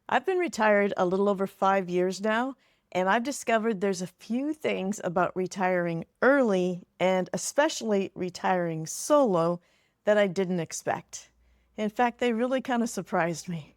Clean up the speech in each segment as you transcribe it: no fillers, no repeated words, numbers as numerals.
I've been retired a little over 5 years now, and I've discovered there's a few things about retiring early and especially retiring solo that I didn't expect. In fact, they really kind of surprised me.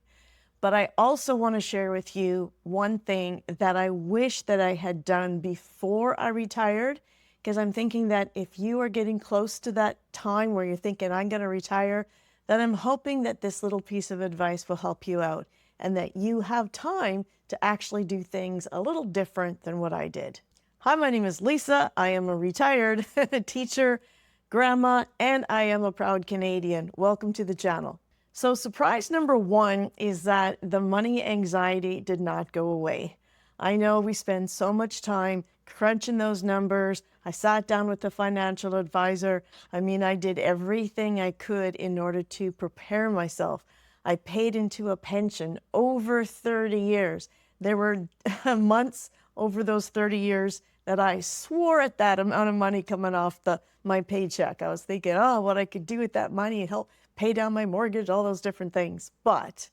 But I also want to share with you one thing that I wish that I had done before I retired, because I'm thinking that if you are getting close to that time where you're thinking, I'm going to retire, then I'm hoping that this little piece of advice will help you out and that you have time to actually do things a little different than what I did. Hi, my name is Lisa. I am a retired teacher, grandma, and I am a proud Canadian. Welcome to the channel. So surprise number one is that the money anxiety did not go away. I know we spend so much time crunching those numbers. I sat down with a financial advisor. I did everything I could in order to prepare myself. I paid into a pension over 30 years. There were months over those 30 years that I swore at that amount of money coming off my paycheck. I was thinking, oh, what I could do with that money and help pay down my mortgage, all those different things. But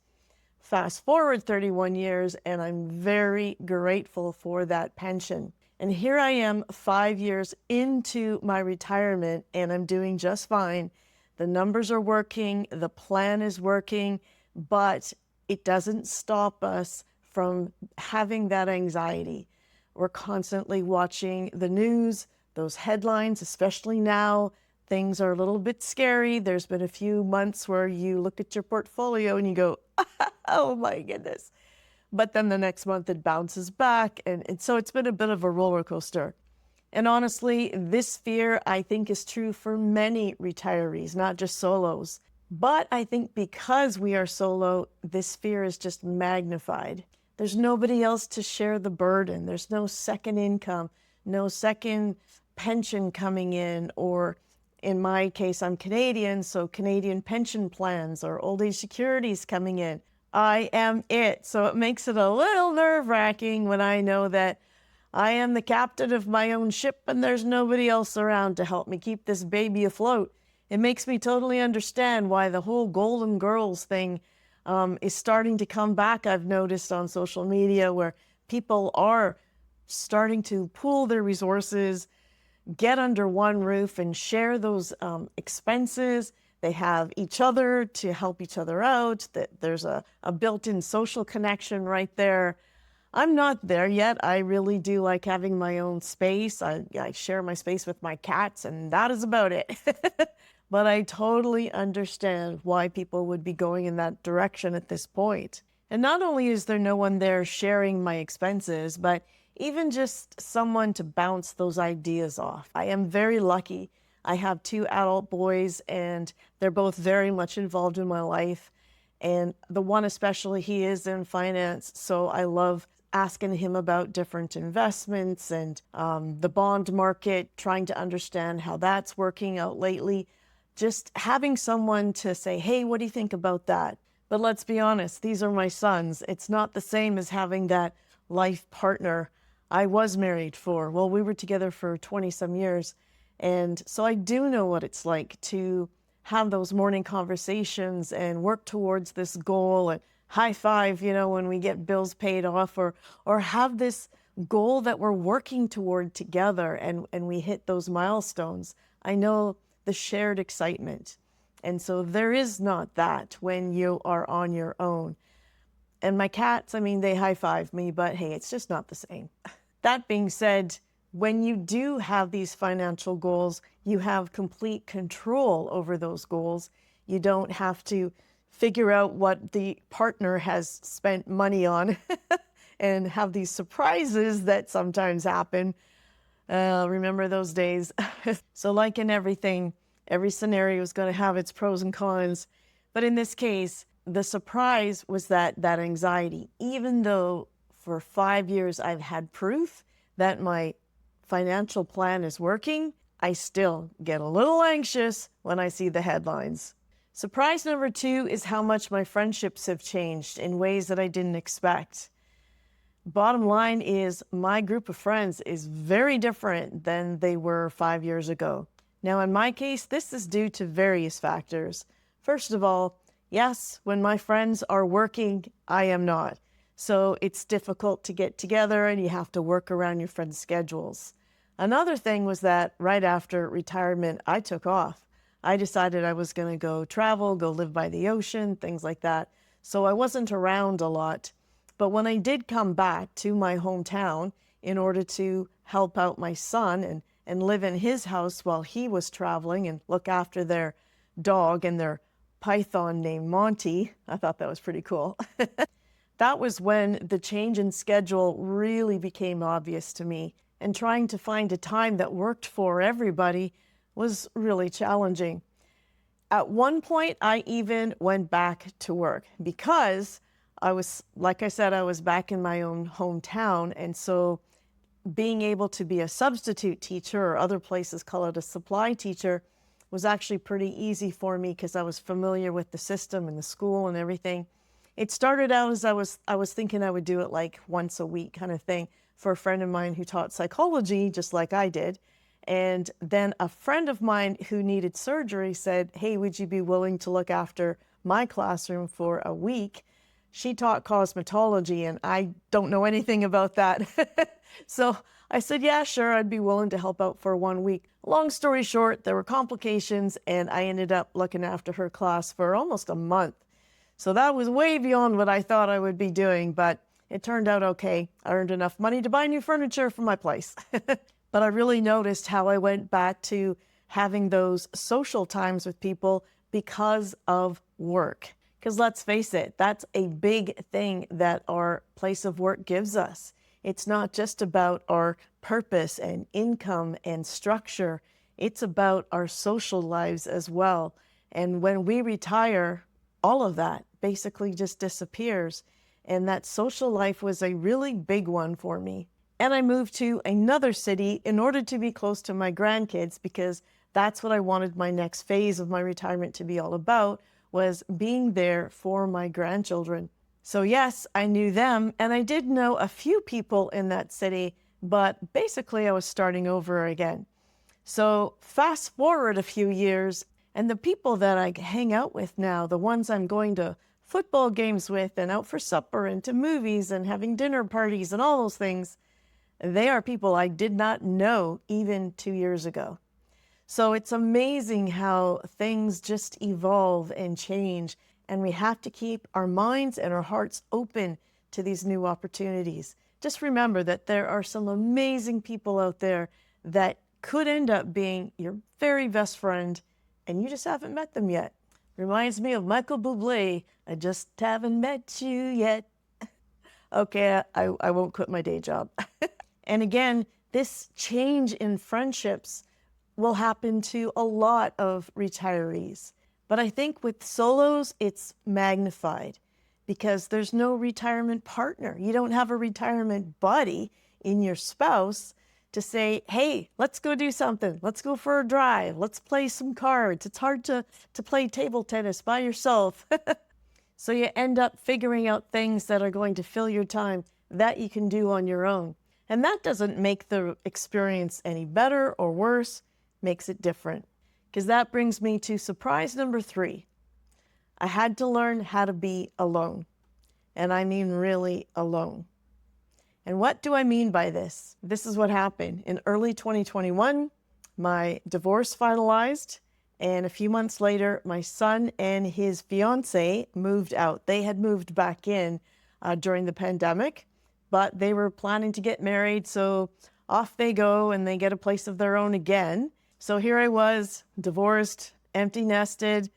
fast forward 31 years, and I'm very grateful for that pension. And here I am 5 years into my retirement, and I'm doing just fine. The numbers are working, the plan is working, but it doesn't stop us from having that anxiety. We're constantly watching the news, those headlines, especially now. Things are a little bit scary. There's been a few months where you look at your portfolio and you go, oh my goodness. But then the next month it bounces back. And so it's been a bit of a roller coaster. And honestly, this fear, I think, is true for many retirees, not just solos. But I think because we are solo, this fear is just magnified. There's nobody else to share the burden. There's no second income, no second pension coming in, or in my case, I'm Canadian, so Canadian pension plans or old age securities coming in. I am it. So it makes it a little nerve-wracking when I know that I am the captain of my own ship and there's nobody else around to help me keep this baby afloat. It makes me totally understand why the whole Golden Girls thing is starting to come back. I've noticed on social media where people are starting to pool their resources, get under one roof and share those expenses. They have each other to help each other out. There's a built-in social connection right there. I'm not there yet. I really do like having my own space. I share my space with my cats, and that is about it. But I totally understand why people would be going in that direction at this point. And not only is there no one there sharing my expenses, but even just someone to bounce those ideas off. I am very lucky. I have two adult boys, and they're both very much involved in my life. And the one especially, he is in finance, so I love asking him about different investments and the bond market, trying to understand how that's working out lately. Just having someone to say, hey, what do you think about that? But let's be honest, these are my sons. It's not the same as having that life partner. I was married we were together for 20 some years. And so I do know what it's like to have those morning conversations and work towards this goal and high five, when we get bills paid off, or have this goal that we're working toward together and we hit those milestones. I know the shared excitement. And so there is not that when you are on your own. And my cats, they high five me, but hey, it's just not the same. That being said, when you do have these financial goals, you have complete control over those goals. You don't have to figure out what the partner has spent money on and have these surprises that sometimes happen. Remember those days? So like in everything, every scenario is going to have its pros and cons. But in this case, the surprise was that anxiety, even though for 5 years I've had proof that my financial plan is working, I still get a little anxious when I see the headlines. Surprise number two is how much my friendships have changed in ways that I didn't expect. Bottom line is my group of friends is very different than they were 5 years ago. Now, in my case, this is due to various factors. First of all, yes, when my friends are working, I am not. So it's difficult to get together and you have to work around your friends' schedules. Another thing was that right after retirement, I took off. I decided I was going to go travel, go live by the ocean, things like that. So I wasn't around a lot. But when I did come back to my hometown in order to help out my son and live in his house while he was traveling and look after their dog and their python named Monty, I thought that was pretty cool. That was when the change in schedule really became obvious to me, and trying to find a time that worked for everybody was really challenging. At one point, I even went back to work because I was, like I said, I was back in my own hometown. And so being able to be a substitute teacher, or other places call it a supply teacher, was actually pretty easy for me because I was familiar with the system and the school and everything. It started out as I was thinking I would do it like once a week kind of thing for a friend of mine who taught psychology just like I did. And then a friend of mine who needed surgery said, "Hey, would you be willing to look after my classroom for a week?" She taught cosmetology and I don't know anything about that. So I said, "Yeah, sure, I'd be willing to help out for 1 week." Long story short, there were complications and I ended up looking after her class for almost a month. So that was way beyond what I thought I would be doing, but it turned out okay. I earned enough money to buy new furniture for my place. But I really noticed how I went back to having those social times with people because of work. Because let's face it, that's a big thing that our place of work gives us. It's not just about our purpose and income and structure. It's about our social lives as well. And when we retire, all of that basically just disappears. And that social life was a really big one for me. And I moved to another city in order to be close to my grandkids because that's what I wanted my next phase of my retirement to be all about, was being there for my grandchildren. So yes, I knew them and I did know a few people in that city, but basically I was starting over again. So fast forward a few years, and the people that I hang out with now, the ones I'm going to football games with and out for supper and to movies and having dinner parties and all those things, they are people I did not know even 2 years ago. So it's amazing how things just evolve and change, and we have to keep our minds and our hearts open to these new opportunities. Just remember that there are some amazing people out there that could end up being your very best friend, and you just haven't met them yet. Reminds me of Michael Bublé, "I just haven't met you yet." Okay, I won't quit my day job. And again, this change in friendships will happen to a lot of retirees. But I think with solos, it's magnified because there's no retirement partner. You don't have a retirement buddy in your spouse to say, "Hey, let's go do something. Let's go for a drive. Let's play some cards." It's hard to play table tennis by yourself. So you end up figuring out things that are going to fill your time that you can do on your own. And that doesn't make the experience any better or worse, makes it different. Because that brings me to surprise number 3. I had to learn how to be alone. And I mean really alone. And what do I mean by this? This is what happened. In early 2021, my divorce finalized. And a few months later, my son and his fiance moved out. They had moved back in during the pandemic, but they were planning to get married. So off they go and they get a place of their own again. So here I was, divorced, empty nested,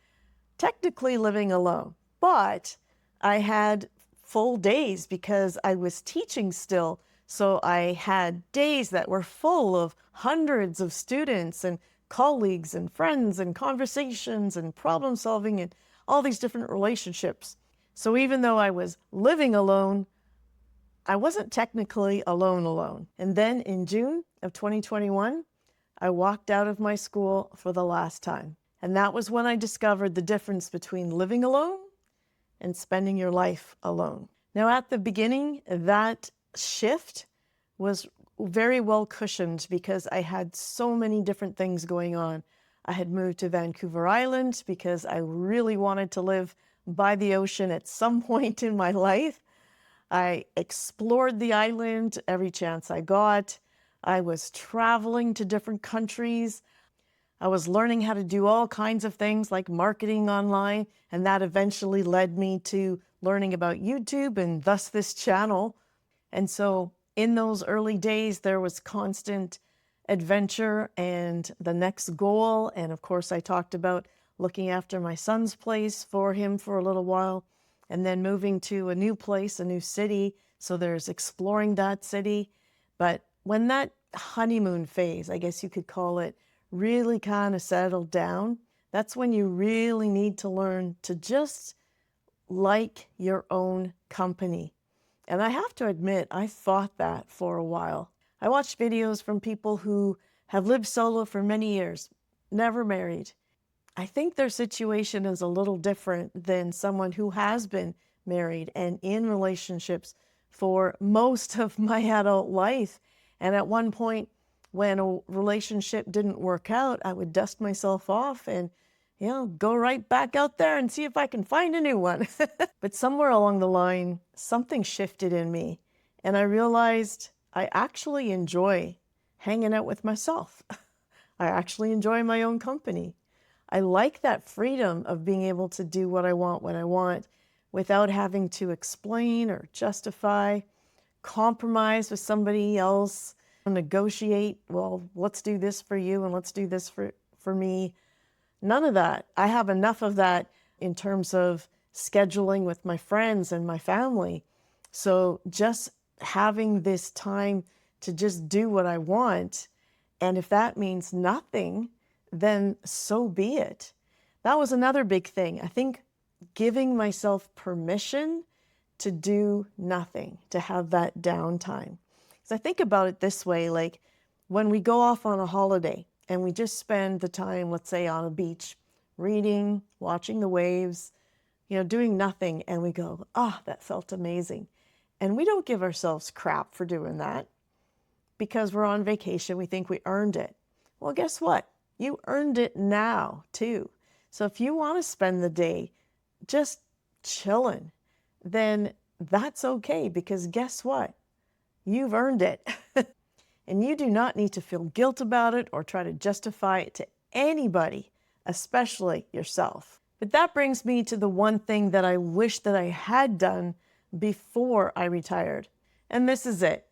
technically living alone. But I had full days because I was teaching still. So I had days that were full of hundreds of students and colleagues and friends and conversations and problem solving and all these different relationships. So even though I was living alone, I wasn't technically alone. And then in June of 2021, I walked out of my school for the last time. And that was when I discovered the difference between living alone and spending your life alone. Now, at the beginning, that shift was very well cushioned because I had so many different things going on. I had moved to Vancouver Island because I really wanted to live by the ocean at some point in my life. I explored the island every chance I got. I was traveling to different countries. I was learning how to do all kinds of things like marketing online, and that eventually led me to learning about YouTube and thus this channel. And so in those early days, there was constant adventure and the next goal. And of course, I talked about looking after my son's place for him for a little while and then moving to a new place, a new city. So there's exploring that city. But when that honeymoon phase, I guess you could call it, really kind of settled down, that's when you really need to learn to just like your own company. And I have to admit, I thought that for a while. I watched videos from people who have lived solo for many years, never married. I think their situation is a little different than someone who has been married and in relationships for most of my adult life. And at one point, when a relationship didn't work out, I would dust myself off and, go right back out there and see if I can find a new one. But somewhere along the line, something shifted in me, and I realized I actually enjoy hanging out with myself. I actually enjoy my own company. I like that freedom of being able to do what I want when I want without having to explain or justify, compromise with somebody else, negotiate, well, let's do this for you and let's do this for me. None of that. I have enough of that in terms of scheduling with my friends and my family. So just having this time to just do what I want, and if that means nothing, then so be it. That was another big thing. I think giving myself permission to do nothing, to have that downtime. Because I think about it this way, like when we go off on a holiday and we just spend the time, let's say on a beach, reading, watching the waves, doing nothing, and we go, that felt amazing. And we don't give ourselves crap for doing that because we're on vacation. We think we earned it. Well, guess what? You earned it now too. So if you want to spend the day just chilling, then that's okay, because guess what? You've earned it. And you do not need to feel guilt about it or try to justify it to anybody, especially yourself. But that brings me to the one thing that I wish that I had done before I retired. And this is it.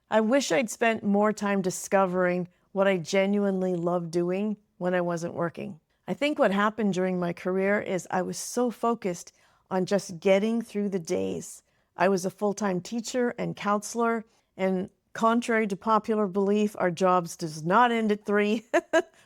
I wish I'd spent more time discovering what I genuinely loved doing when I wasn't working. I think what happened during my career is I was so focused on just getting through the days. I was a full-time teacher and counselor, and contrary to popular belief, our jobs does not end at 3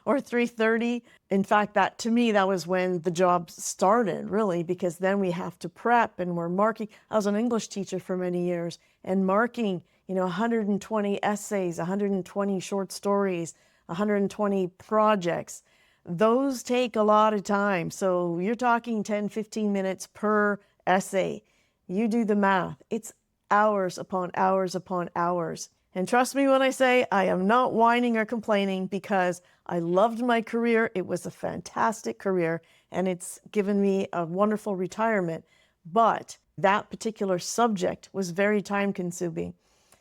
or 3:30. In fact, to me, that was when the job started, really, because then we have to prep and we're marking. I was an English teacher for many years and marking, 120 essays, 120 short stories, 120 projects. Those take a lot of time. So you're talking 10, 15 minutes per essay. You do the math. It's hours upon hours upon hours. And trust me when I say I am not whining or complaining, because I loved my career. It was a fantastic career and it's given me a wonderful retirement. But that particular subject was very time consuming.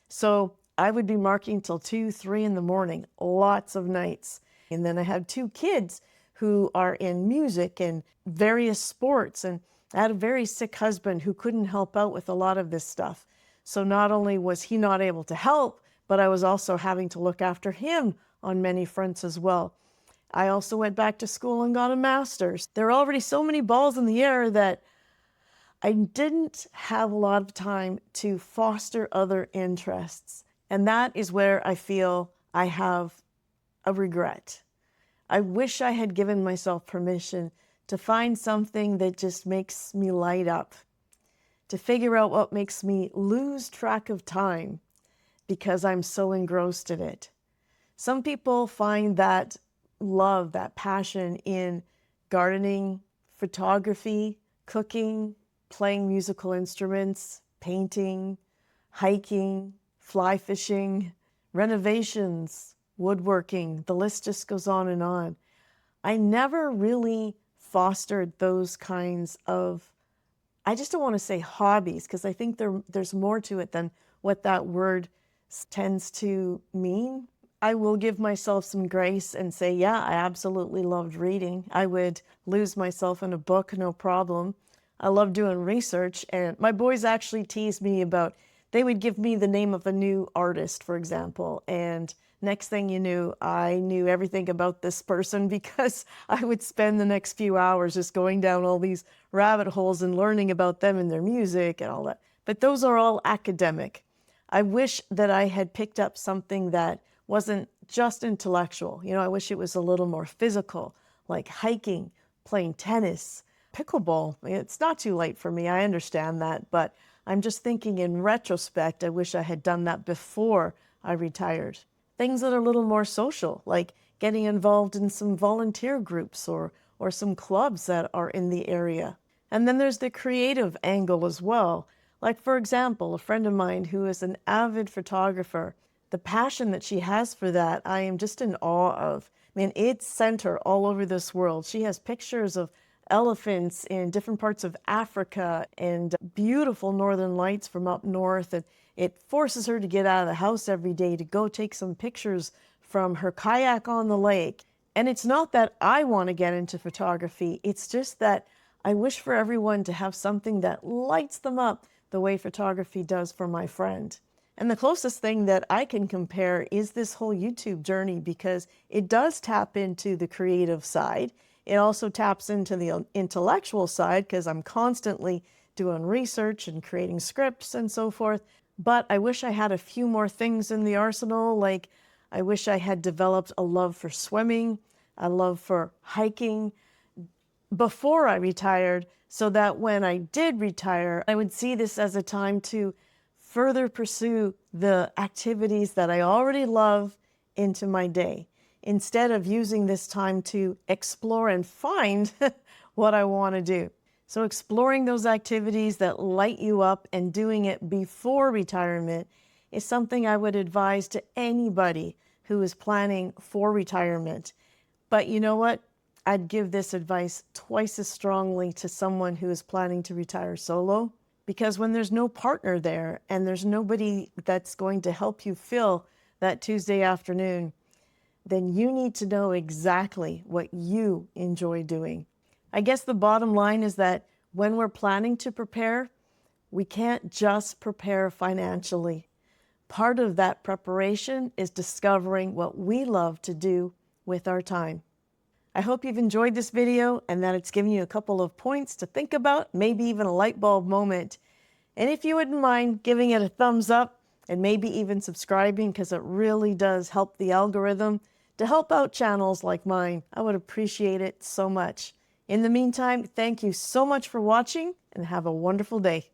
So I would be marking till 2, 3 in the morning, lots of nights. And then I had 2 kids who are in music and various sports. And I had a very sick husband who couldn't help out with a lot of this stuff. So not only was he not able to help, but I was also having to look after him on many fronts as well. I also went back to school and got a master's. There are already so many balls in the air that I didn't have a lot of time to foster other interests. And that is where I feel I have a regret. I wish I had given myself permission to find something that just makes me light up, to figure out what makes me lose track of time because I'm so engrossed in it. Some people find that love, that passion in gardening, photography, cooking, playing musical instruments, painting, hiking, fly fishing, renovations, woodworking. The list just goes on and on. I never really fostered those kinds of I just don't want to say hobbies because I think there's more to it than what that word tends to mean. I will give myself some grace and say, yeah, I absolutely loved reading. I would lose myself in a book, no problem. I love doing research, and my boys actually tease me about, they would give me the name of a new artist, for example, and next thing you knew, I knew everything about this person because I would spend the next few hours just going down all these rabbit holes and learning about them and their music and all that. But those are all academic. I wish that I had picked up something that wasn't just intellectual. You know, I wish it was a little more physical, like hiking, playing tennis, pickleball. It's not too late for me, I understand that, but I'm just thinking in retrospect, I wish I had done that before I retired. Things that are a little more social, like getting involved in some volunteer groups or some clubs that are in the area. And then there's the creative angle as well. Like, for example, a friend of mine who is an avid photographer, the passion that she has for that, I am just in awe of. I mean, it's sent her all over this world. She has pictures of elephants in different parts of Africa and beautiful northern lights from up north. And it forces her to get out of the house every day to go take some pictures from her kayak on the lake. And it's not that I want to get into photography. It's just that I wish for everyone to have something that lights them up the way photography does for my friend. And the closest thing that I can compare is this whole YouTube journey, because it does tap into the creative side. It also taps into the intellectual side because I'm constantly doing research and creating scripts and so forth. But I wish I had a few more things in the arsenal. Like, I wish I had developed a love for swimming, a love for hiking before I retired, so that when I did retire, I would see this as a time to further pursue the activities that I already love into my day, instead of using this time to explore and find what I want to do. So exploring those activities that light you up and doing it before retirement is something I would advise to anybody who is planning for retirement. But you know what? I'd give this advice twice as strongly to someone who is planning to retire solo, because when there's no partner there and there's nobody that's going to help you fill that Tuesday afternoon, then you need to know exactly what you enjoy doing. I guess the bottom line is that when we're planning to prepare, we can't just prepare financially. Part of that preparation is discovering what we love to do with our time. I hope you've enjoyed this video and that it's given you a couple of points to think about, maybe even a light bulb moment. And if you wouldn't mind giving it a thumbs up and maybe even subscribing, because it really does help the algorithm to help out channels like mine, I would appreciate it so much. In the meantime, thank you so much for watching and have a wonderful day.